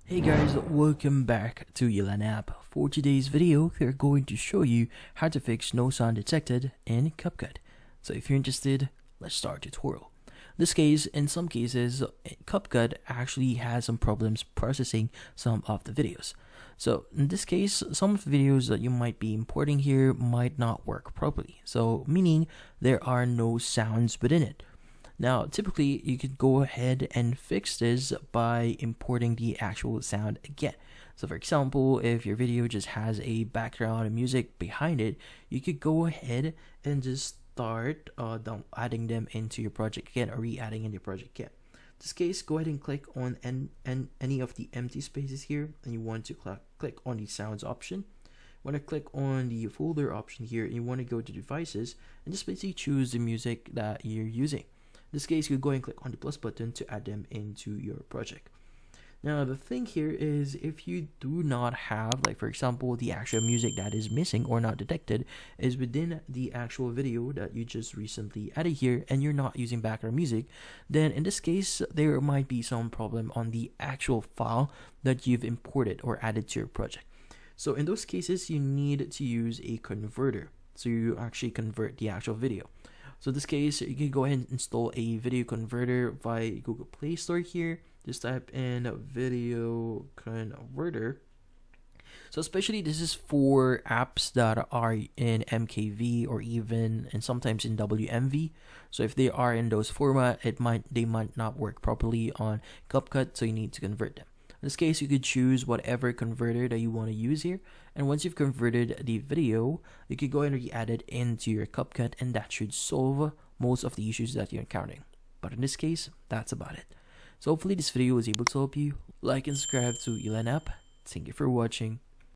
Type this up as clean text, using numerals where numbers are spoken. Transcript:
Hey guys, welcome back to Yelan app. For today's video, we're going to show you how to fix no sound detected in CapCut. So if you're interested, let's start the tutorial. In this case, in some cases, CapCut actually has some problems processing some of the videos. So in this case, some of the videos that you might be importing here might not work properly. So meaning there are no sounds within it. Now, typically, you could go ahead and fix this by importing the actual sound again. So, for example, if your video just has a background music behind it, you could go ahead and just start adding them into your project again, or re-adding in your project again. In this case, go ahead and click on any of the empty spaces here, and you want to click on the sounds option. You want to click on the folder option here, and you want to go to devices, and just basically choose the music that you're using. In this case, you go and click on the plus button to add them into your project. Now, the thing here is if you do not have, like for example, the actual music that is missing or not detected is within the actual video that you just recently added here, and you're not using background music, then in this case, there might be some problem on the actual file that you've imported or added to your project. So in those cases, you need to use a converter. So you actually convert the actual video. So in this case, you can go ahead and install a video converter via Google Play Store here. Just type in video converter. So especially this is for apps that are in MKV or even and sometimes in WMV. So if they are in those format, they might not work properly on CapCut, so you need to convert them. In this case, you could choose whatever converter that you want to use here. And once you've converted the video, you could go ahead and re-add it into your CapCut, and that should solve most of the issues that you're encountering. But in this case, that's about it. So hopefully this video was able to help you. Like and subscribe to Yelan app. Thank you for watching.